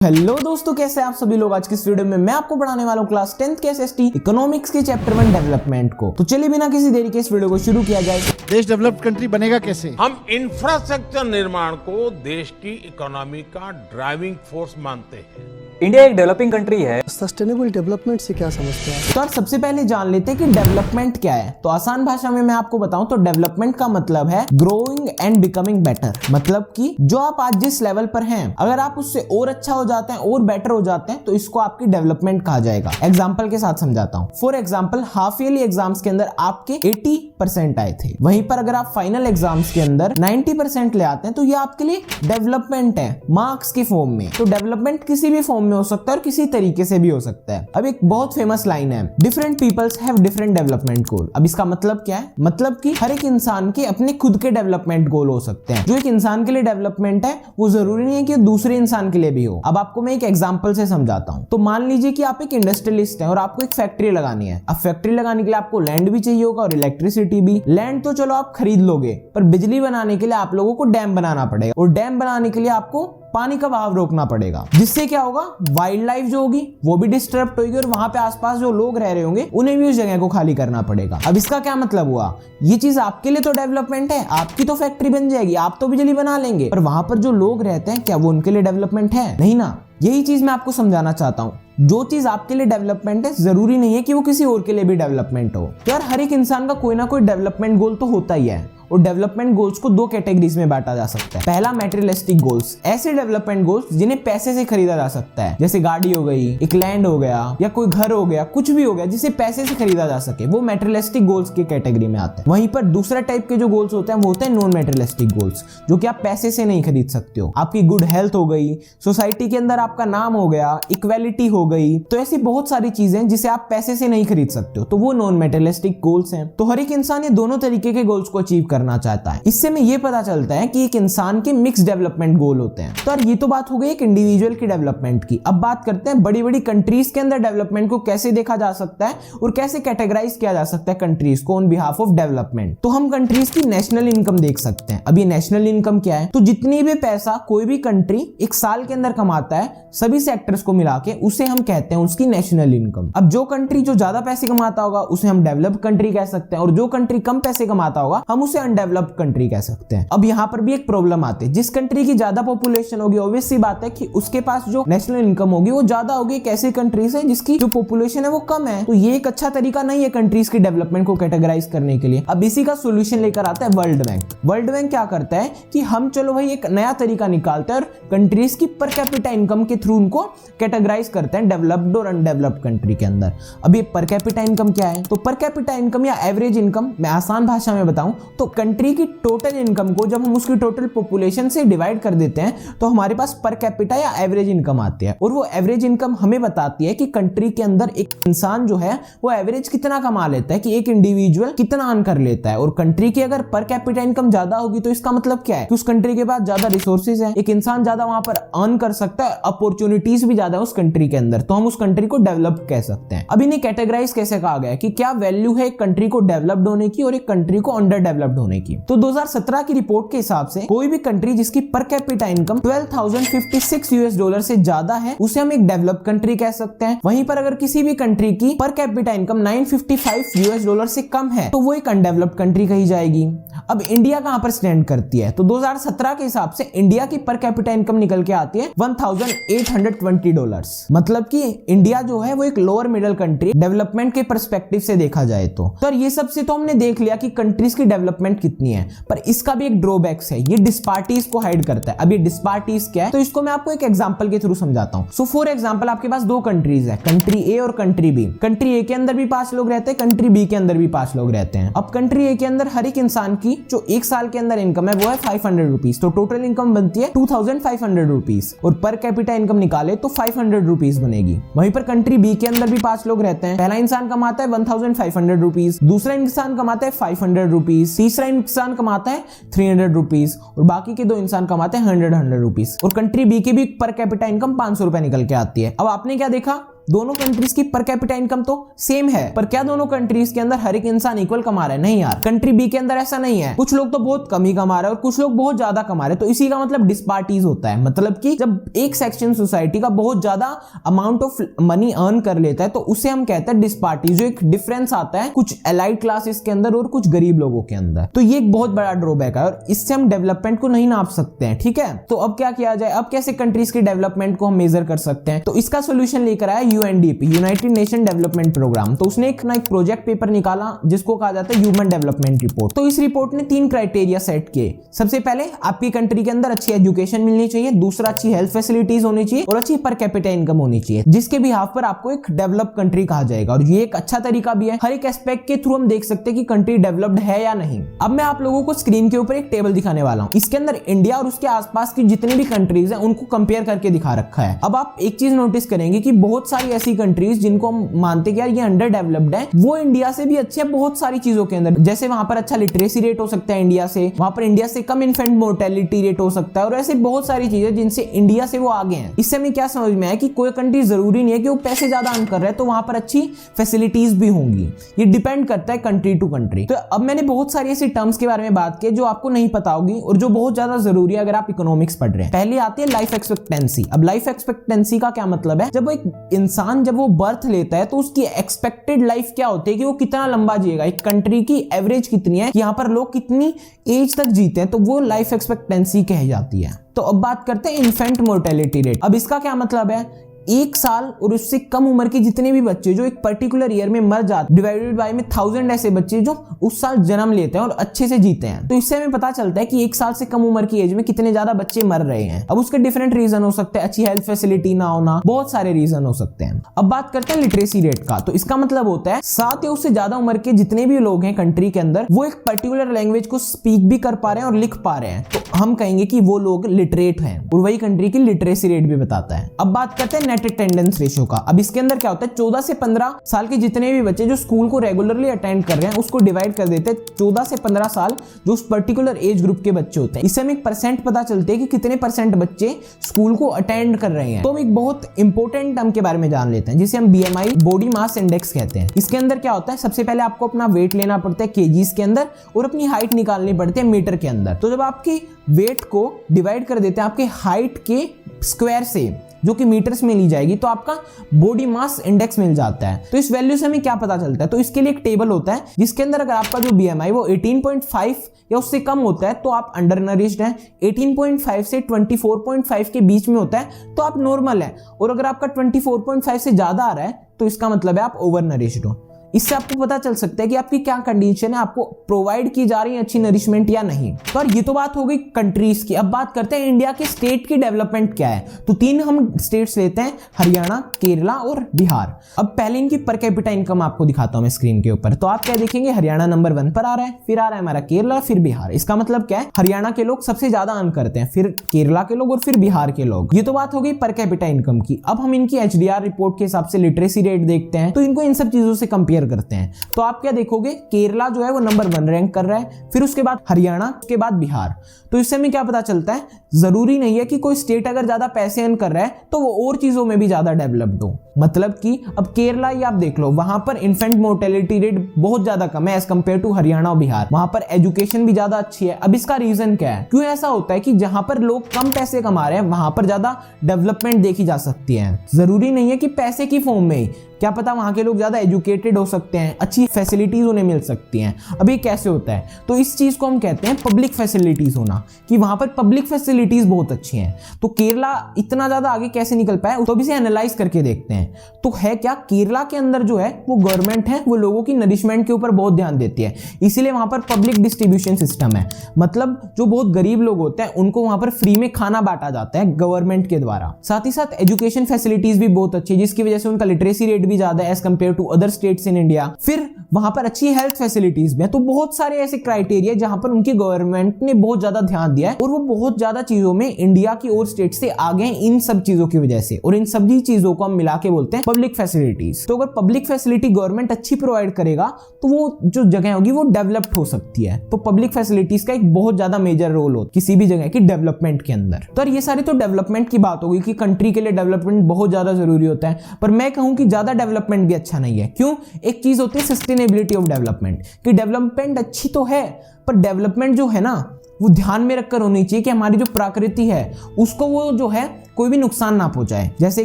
Hello दोस्तों, कैसे आप सभी लोग। आज की इस वीडियो में मैं आपको पढ़ाने वाला हूँ क्लास 10th के एसएसटी इकोनॉमिक्स के चैप्टर 1 डेवलपमेंट को। तो चलिए बिना किसी देरी के इस वीडियो को शुरू किया जाए। देश डेवलप्ड कंट्री बनेगा कैसे? हम इंफ्रास्ट्रक्चर निर्माण को देश की इकोनॉमी का ड्राइविंग फोर्स मानते हैं। इंडिया एक डेवलपिंग कंट्री है। सस्टेनेबल डेवलपमेंट से क्या समझते हैं? तो सबसे पहले जान लेते हैं कि डेवलपमेंट क्या है। तो आसान भाषा में मैं आपको बताऊं तो डेवलपमेंट का मतलब है ग्रोइंग एंड बिकमिंग बेटर। मतलब कि जो आप आज जिस लेवल पर हैं, अगर आप उससे और अच्छा हो जाते हैं और बेटर हो जाते हैं तो इसको आपकी डेवलपमेंट कहा जाएगा। एग्जाम्पल के साथ समझाता हूं। For example, half yearly exams के अंदर आपके 80% आए थे, वहीं पर अगर आप फाइनल एग्जाम्स के अंदर 90% ले आते हैं तो ये आपके लिए डेवलपमेंट है मार्क्स के फॉर्म में। तो डेवलपमेंट किसी भी फॉर्म में हो सकता है और किसी तरीके से भी हो सकता है। अब एक बहुत फेमस लाइन है, different peoples have different development goal. अब इसका मतलब क्या है? मतलब कि हर एक इंसान के अपने खुद के डेवलपमेंट गोल हो सकते हैं। जो एक इंसान के लिए डेवलपमेंट है वो जरूरी नहीं है कि दूसरे इंसान के लिए भी हो। अब आपको मैं एक एग्जांपल से समझाता हूं। तो मान लीजिए कि आप एक इंडस्ट्रियलिस्ट हैं और आपको एक फैक्ट्री लगानी है। अब फैक्ट्री लगाने के लिए आपको लैंड भी चाहिए होगा और इलेक्ट्रिसिटी भी। लैंड तो चलो आप खरीद लोगे, पर बिजली बनाने के लिए आप लोगों को डैम बनाना पड़ेगा और डैम बनाने के लिए आपको पानी का बहाव रोकना पड़ेगा, जिससे क्या होगा, वाइल्ड लाइफ जो होगी वो भी डिस्टर्ब होगी और वहां पे आसपास जो लोग रह रहे होंगे उन्हें भी उस जगह को खाली करना पड़ेगा। अब इसका क्या मतलब हुआ? ये चीज आपके लिए तो डेवलपमेंट है, आपकी तो फैक्ट्री बन जाएगी, आप तो बिजली बना लेंगे, पर वहां पर जो लोग रहते हैं क्या वो उनके लिए डेवलपमेंट है? नहीं ना। यही चीज मैं आपको समझाना चाहता हूं। जो चीज आपके लिए डेवलपमेंट है जरूरी नहीं है कि वो किसी और के लिए भी डेवलपमेंट हो। तो यार हर एक इंसान का कोई ना कोई डेवलपमेंट गोल तो होता ही है और डेवलपमेंट गोल्स को दो कैटेगरीज में बांटा जा सकता है। पहला मैटेरियलिस्टिक गोल्स, ऐसे डेवलपमेंट गोल्स जिन्हें पैसे से खरीदा जा सकता है, जैसे गाड़ी हो गई, एक लैंड हो गया या कोई घर हो गया, कुछ भी हो गया जिसे पैसे से खरीदा जा सके, वो मैटेरियलिस्टिक गोल्स की कैटेगरी में आते हैं। वहीं पर दूसरा टाइप के जो गोल्स होते हैं वो होते हैं नॉन मैटेरियलिस्टिक गोल्स, जो कि आप पैसे से नहीं खरीद सकते हो। आपकी गुड हेल्थ हो गई, सोसाइटी के अंदर आपका नाम हो गया, इक्वेलिटी हो गई, तो ऐसी बहुत सारी चीजें जिसे आप पैसे से नहीं खरीद सकते हो, तो वो नॉन मैटेरियलिस्टिक गोल्स हैं। तो हर एक इंसान ये दोनों तरीके के गोल्स को अचीव करना चाहता है। इससे में ये पता चलता है कि एक इंसान के मिक्स डेवलपमेंट गोल होते हैं। तो यार ये तो बात हो गई एक इंडिविजुअल की डेवलपमेंट की। अब बात करते हैं बड़ी बड़ी कंट्रीज के अंदर डेवलपमेंट को कैसे देखा जा सकता है और कैसे कैटेगराइज किया जा सकता है कंट्रीज को ऑन बिहाफ ऑफ डेवलपमेंट। तो हम कंट्रीज की नेशनल इनकम देख सकते हैं। अब ये नेशनल इनकम क्या है? तो जितनी भी पैसा कोई भी कंट्री एक साल के अंदर कमाता है सभी सेक्टर्स को मिला के, उसे हम कहते हैं उसकी नेशनल इनकम। अब जो कंट्री जो ज्यादा पैसे कमाता होगा उसे हम डेवलप्ड कंट्री कह सकते हैं और जो कंट्री कम पैसे कमाता होगा हम उसे अनडेवलप्ड कंट्री कह सकते हैं। अब यहाँ पर भी एक प्रॉब्लम आती है, जिस कंट्री की ज्यादा पॉपुलेशन होगी ऑब्वियस सी बात है कि उसके पास जो नेशनल इनकम होगी वो ज्यादा होगी एक ऐसी कंट्री से जिसकी जो पॉपुलेशन है वो कम है। तो ये एक अच्छा तरीका नहीं है कंट्रीज की डेवलपमेंट को कैटेगराइज करने के लिए। अब इसी का सोल्यूशन लेकर आता है वर्ल्ड बैंक। वर्ल्ड बैंक क्या करता है कि हम चलो भाई एक नया तरीका निकालते हैं और कंट्रीज की पर कैपिटा इनकम के थ्रू उनको कैटेगराइज करते हैं डेवलप्ड और अनडेवलप्ड कंट्री के अंदर। अब ये पर कैपिटा इनकम क्या है? तो पर कैपिटा इनकम या एवरेज इनकम, मैं आसान भाषा में बताऊं तो कंट्री की टोटल इनकम को जब हम उसकी टोटल पॉपुलेशन से डिवाइड कर देते हैं तो हमारे पास पर कैपिटा या एवरेज इनकम आती है। और वो एवरेज इनकम हमें बताती है कि कंट्री के अंदर एक इंसान जो है वो एवरेज कितना कमा लेता है, कि एक इंडिविजुअल कितना अर्न कर लेता है। और कंट्री की अगर पर कैपिटा इनकम ज्यादा होगी तो इसका मतलब क्या है कि उस कंट्री के पास ज्यादा रिसोर्सेज है, एक इंसान ज्यादा वहां पर अर्न कर सकता है, अपॉर्चुनिटीज भी ज्यादा है उस कंट्री के अंदर, तो हम उस कंट्री को डेवलप कह सकते हैं। अब इन्हें कैटेगराइज कैसे कहा गया कि क्या वैल्यू है एक कंट्री को डेवलप्ड होने की और एक कंट्री को अंडर डेवलप्ड होने की। तो 2017 की रिपोर्ट के हिसाब से कोई भी कंट्री जिसकी पर कैपिटा इनकम $12,056 से ज्यादा है उसे हम एक डेवलप्ड कंट्री कह सकते हैं। वहीं पर अगर किसी भी कंट्री की पर कैपिटा इनकम $955 से कम है तो वो एक अनडेवलप्ड कंट्री कही जाएगी। अब इंडिया कहां पर स्टैंड करती है? तो 2017 के हिसाब से इंडिया की पर कैपिटा इनकम निकल के आती है $1,820। मतलब कि इंडिया जो है वो एक लोअर मिडिल कंट्री डेवलपमेंट के पर्सपेक्टिव से देखा जाए तो ये सब से तो हमने देख लिया कि कंट्रीज की डेवलपमेंट कितनी है, पर इसका भी एक ड्रॉबैक्स है, ये डिस्पार्टीज को हाइड करता है। अब ये डिस्पार्टीज क्या है? तो इसको मैं आपको एक एग्जांपल के थ्रू समझाता हूं। सो फॉर एग्जांपल आपके पास दो कंट्रीज है, कंट्री ए और कंट्री बी। कंट्री ए के अंदर भी 5 लोग रहते हैं, कंट्री बी के अंदर भी 5 लोग रहते हैं। अब कंट्री ए के अंदर हर एक इंसान की जो एक साल के अंदर इनकम है वो है ₹500, तो टोटल इनकम बनती है ₹2,500 और पर कैपिटा इनकम निकाले तो ₹500 बनेगी। वहीं पर कंट्री बी के अंदर भी 5 लोग रहते हैं, पहला इंसान कमाता है ₹1,500, दूसरा इंसान कमाता है ₹500, तीसरा इंसान कमाता है ₹300 और बाकी के 2 इंसान कमाते हैं ₹100 और कंट्री बी की भी पर कैपिटा इनकम ₹500 निकल के आती है। अब आपने क्या देखा? दोनों कंट्रीज की पर कैपिटा इनकम तो सेम है, पर क्या दोनों कंट्रीज के अंदर हर एक इंसान इक्वल कमा रहा है? नहीं यार, कंट्री बी के अंदर ऐसा नहीं है। कुछ लोग तो बहुत कम ही कमा रहे हैं और कुछ लोग बहुत ज्यादा कमा रहे हैं। तो इसी का मतलब डिस्पार्टीज होता है। मतलब कि जब एक सेक्शन सोसाइटी का बहुत ज्यादा अमाउंट ऑफ मनी अर्न कर लेता है तो उसे हम कहते हैं डिस्पार्टी, जो एक डिफरेंस आता है कुछ एलाइड क्लासेस के अंदर और कुछ गरीब लोगों के अंदर। तो ये एक बहुत बड़ा ड्रॉबैक है और इससे हम डेवलपमेंट को नहीं नाप सकते हैं। ठीक है, तो अब क्या किया जाए? अब कैसे कंट्रीज के डेवलपमेंट को हम मेजर कर सकते हैं? तो इसका सोल्यूशन लेकर आया UNDP, United Nation Development Programme. तो उसने एक प्रोजेक्ट पेपर निकाला जिसको कहा जाता है ह्यूमन डेवलपमेंट रिपोर्ट। तो इस रिपोर्ट ने 3 क्राइटेरिया सेट किए। सबसे पहले आपकी कंट्री के अंदर अच्छी एजुकेशन मिलनी चाहिए, दूसरा अच्छी हेल्थ फैसिलिटीज होनी चाहिए और अच्छी पर कैपिटा इनकम होनी चाहिए, जिसके बिहाफ पर आपको एक डेवलप कंट्री कहा जाएगा। और ये एक अच्छा तरीका भी है, हर एक एस्पेक्ट के थ्रू हम देख सकते हैं कि कंट्री डेवलप्ड है या नहीं। अब मैं आप लोगों को स्क्रीन के ऊपर एक टेबल दिखाने वाला हूं। इसके अंदर इंडिया और उसके आसपास की जितनी भी कंट्रीज हैं उनको कंपेयर करके दिखा रखा है। अब आप एक चीज नोटिस करेंगे कि बहुत सारी ऐसी कंट्रीज जिनको हम मानते कि यार ये अंडर डेवलप्ड है, वो इंडिया से भी अच्छे हैं बहुत सारी चीजों के अंदर। जैसे वहां पर अच्छा लिटरेसी रेट हो सकता है इंडिया से, वहां पर इंडिया से कम इन्फेंट मोर्टेलिटी रेट हो सकता है और ऐसे बहुत सारी चीजें जिनसे इंडिया से वो आगे हैं। इससे हमें क्या समझ में आया कि कोई कंट्री जरूरी नहीं है कि वो पैसे ज्यादा अर्न कर रहे हैं तो वहां पर अच्छी फैसिलिटीज भी होंगी। ये डिपेंड करता है कंट्री टू कंट्री। तो अब मैंने बहुत सारी ऐसी टर्म्स के बारे में बात की जो आपको नहीं पता होगी और जो बहुत ज्यादा जरूरी है अगर आप इकोनॉमिक्स पढ़ रहे हैं। पहले आती है लाइफ एक्सपेक्टेंसी। अब लाइफ एक्सपेक्टेंसी का क्या मतलब है? जब वो एक इंसान जब वो बर्थ लेता है तो उसकी एक्सपेक्टेड लाइफ क्या होती है कि वो कितना लंबा जिएगा, एक कंट्री की एवरेज कितनी है, यहाँ पर लोग कितनी एज तक जीते हैं, तो वो लाइफ एक्सपेक्टेंसी कही जाती है। तो अब बात करते हैं इन्फेंट मोर्टेलिटी रेट। अब इसका क्या मतलब है? 1 साल और उससे कम उम्र के जितने भी बच्चे जो एक पर्टिकुलर ईयर में मर जाते, डिवाइडेड बाय में 1000 ऐसे बच्चे जो उस साल जन्म लेते हैं और अच्छे से जीते हैं। तो इससे हमें पता चलता है कि 1 साल से कम उम्र की एज में कितने ज्यादा बच्चे मर रहे हैं। अब उसके डिफरेंट रीजन हो सकते हैं, अच्छी हेल्थ फैसिलिटी ना होना, बहुत सारे रीजन हो सकते हैं। अब बात करते हैं लिटरेसी रेट का। तो इसका मतलब होता है 7 या उससे ज्यादा उम्र के जितने भी लोग हैं कंट्री के अंदर, वो एक पर्टिकुलर लैंग्वेज को स्पीक भी कर पा रहे हैं और लिख पा रहे हैं, तो हम कहेंगे कि वो लोग लिटरेट हैं और वही कंट्री की लिटरेसी रेट भी बताता है। अब बात करते हैं नेट अटेंडेंस रेशियो का। अब इसके अंदर क्या होता है? 14 से 15 साल के जितने भी बच्चे जो स्कूल को रेगुलरली अटेंड कर रहे हैं उसको डिवाइड कर देते हैं 14 से 15 साल जो उस पर्टिकुलर एज ग्रुप के बच्चे होते हैं। इससे हमें एक परसेंट पता चलते हैं कि कितने परसेंट बच्चे स्कूल को अटेंड कर रहे हैं। तो हम एक बहुत इंपॉर्टेंट टर्म के बारे में जान लेते हैं जिसे हम BMI, बॉडी मास इंडेक्स कहते हैं। इसके अंदर क्या होता है? सबसे पहले आपको अपना वेट लेना पड़ता है केजीज के अंदर और अपनी हाइट निकालनी पड़ती है मीटर के अंदर। तो जब आपके वेट को डिवाइड कर देते हैं आपके हाइट के स्क्वायर से, जो कि मीटर्स में ली जाएगी, तो आपका बॉडी मास इंडेक्स मिल जाता है। तो इस वैल्यू से हमें क्या पता चलता है? तो इसके लिए एक टेबल होता है जिसके अंदर अगर आपका जो BMI वो 18.5 या उससे कम होता है तो आप अंडर नरिश्ड हैं, 18.5 से 24.5 के बीच में होता है तो आप नॉर्मल है, और अगर आपका 24.5 से ज्यादा आ रहा है तो इसका मतलब है आप ओवर नरिश्ड हो। इससे आपको पता चल सकता है कि आपकी क्या कंडीशन है, आपको प्रोवाइड की जा रही है अच्छी नरिशमेंट या नहीं। तो ये तो बात हो गई कंट्रीज की। अब बात करते हैं इंडिया के स्टेट की डेवलपमेंट क्या है। तो 3 हम स्टेट्स लेते हैं, हरियाणा, केरला और बिहार। अब पहले इनकी पर कैपिटा इनकम आपको दिखाता हूं मैं स्क्रीन के ऊपर। तो आप क्या देखेंगे? हरियाणा नंबर 1 पर आ रहा है, फिर आ रहा है हमारा केरला, फिर बिहार। इसका मतलब क्या है? हरियाणा के लोग सबसे ज्यादा अर्न करते हैं, फिर केरला के लोग और फिर बिहार के लोग। ये तो बात हो गई पर कैपिटा इनकम की। अब हम इनकी HDR रिपोर्ट के हिसाब से लिटरेसी रेट देखते हैं, तो इनको इन सब चीजों से कंपेयर करते हैं। तो आप क्या देखोगे? केरला जो है वो नंबर 1 रैंक कर रहा है, फिर उसके बाद हरियाणा, उसके बाद बिहार। तो इससे हमें क्या पता चलता है? जरूरी नहीं है कि कोई स्टेट अगर ज्यादा पैसे अर्न कर रहा है तो वो और चीजों में भी ज्यादा डेवलप्ड हो। मतलब कि अब केरला ही आप देख लो, वहां पर इन्फेंट मोर्टेलिटी रेट बहुत ज्यादा कम है एज कंपेयर टू हरियाणा और बिहार। वहां पर एजुकेशन भी ज्यादा अच्छी है। अब इसका रीजन क्या है? क्यों ऐसा होता है कि जहां पर लोग कम पैसे कमा रहे हैं वहां पर ज्यादा डेवलपमेंट देखी जा सकती है? जरूरी नहीं है कि पैसे की फॉर्म में, क्या पता वहां के लोग ज्यादा एजुकेटेड हो सकते हैं, अच्छी फैसिलिटीज उन्हें मिल सकती हैं। अब ये कैसे होता है? तो इस चीज को हम कहते हैं पब्लिक फैसिलिटीज होना, कि वहां पर पब्लिक फैसिलिटीज बहुत अच्छी हैं। तो केरला इतना ज्यादा आगे कैसे निकल पाया, तो इसे एनालाइज करके देखते हैं। तो है क्या? केरला के अंदर जो है वो गवर्नमेंट है, वो लोगों की नरिशमेंट के ऊपर बहुत ध्यान देती है, इसीलिए वहां पर पब्लिक डिस्ट्रीब्यूशन सिस्टम है। मतलब जो बहुत गरीब लोग होते हैं उनको वहां पर फ्री में खाना बांटा जाता है गवर्नमेंट के द्वारा। साथ ही साथ एजुकेशन फैसिलिटीज भी बहुत अच्छी है, जिसकी वजह से उनका लिटरेसी रेट भी ज्यादा है as compare to other states in India. फिर वहां पर अच्छी हेल्थ फैसिलिटीज भी है। तो बहुत सारे ऐसे क्राइटेरिया जहां पर उनकी गवर्नमेंट ने बहुत ज्यादा ध्यान दिया है और वो बहुत ज्यादा चीजों में इंडिया की और स्टेट से आगे हैं इन सब चीजों की वजह से। और इन सभी चीजों को हम मिला के बोलते हैं पब्लिक फैसिलिटीज। तो अगर पब्लिक फैसिलिटी गवर्नमेंट अच्छी प्रोवाइड करेगा तो वो जो जगह होगी वो डेवलप्ड हो सकती है। तो पब्लिक फैसिलिटीज का एक बहुत ज्यादा मेजर रोल होता है किसी भी जगह की डेवलपमेंट के अंदर। तो ये सारी तो डेवलपमेंट की बात होगी कि कंट्री के लिए डेवलपमेंट बहुत ज्यादा जरूरी होता है, पर मैं कहूं कि ज्यादा डेवलपमेंट भी अच्छा नहीं है। क्यों? एक चीज होती है सस्टेनेबिलिटी ऑफ डेवलपमेंट, कि डेवलपमेंट अच्छी तो है पर डेवलपमेंट जो है ना वो ध्यान में रखकर होनी चाहिए कि हमारी जो प्रकृति है उसको वो जो है कोई भी नुकसान ना पहुंचाए। जैसे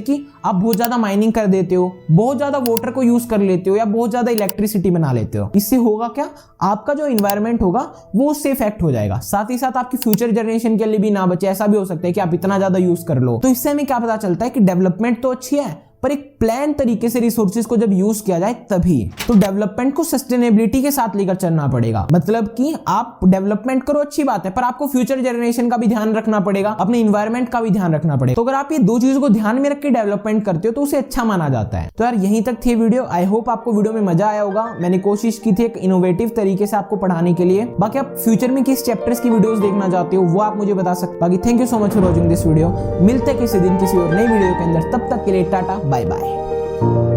कि आप बहुत ज्यादा माइनिंग कर देते हो, बहुत ज्यादा वाटर को यूज कर लेते हो या बहुत ज्यादा इलेक्ट्रिसिटी बना लेते हो, इससे होगा क्या, आपका जो इन्वायरमेंट होगा वो उससे इफेक्ट हो जाएगा। साथ ही साथ आपकी फ्यूचर जनरेशन के लिए भी ना बचे। ऐसा भी हो सकता है कि आप इतना ज्यादा यूज कर लो। तो इससे हमें क्या पता चलता है कि डेवलपमेंट तो अच्छी है पर एक प्लान तरीके से रिसोर्सेज को जब यूज किया जाए तभी। तो डेवलपमेंट को सस्टेनेबिलिटी के साथ लेकर चलना पड़ेगा। मतलब कि आप डेवलपमेंट करो अच्छी बात है, पर आपको फ्यूचर जनरेशन का भी ध्यान रखना पड़ेगा, अपने इन्वायरमेंट का भी ध्यान रखना पड़ेगा। तो अगर आप ये दो चीजों को ध्यान में रख के डेवलपमेंट करते हो तो उसे अच्छा माना जाता है। तो यार यहीं तक थी वीडियो। आई होप आपको वीडियो में मजा आया होगा। मैंने कोशिश की थी एक इनोवेटिव तरीके से आपको पढ़ाने के लिए। बाकी आप फ्यूचर में किस चैप्टर्स की वीडियोस देखना चाहते हो वो आप मुझे बता सकते। बाकी thank you so much for watching this video. मिलते हैं किसी दिन किसी और नई वीडियो के अंदर। तब तक के लिए टाटा बाय बाय।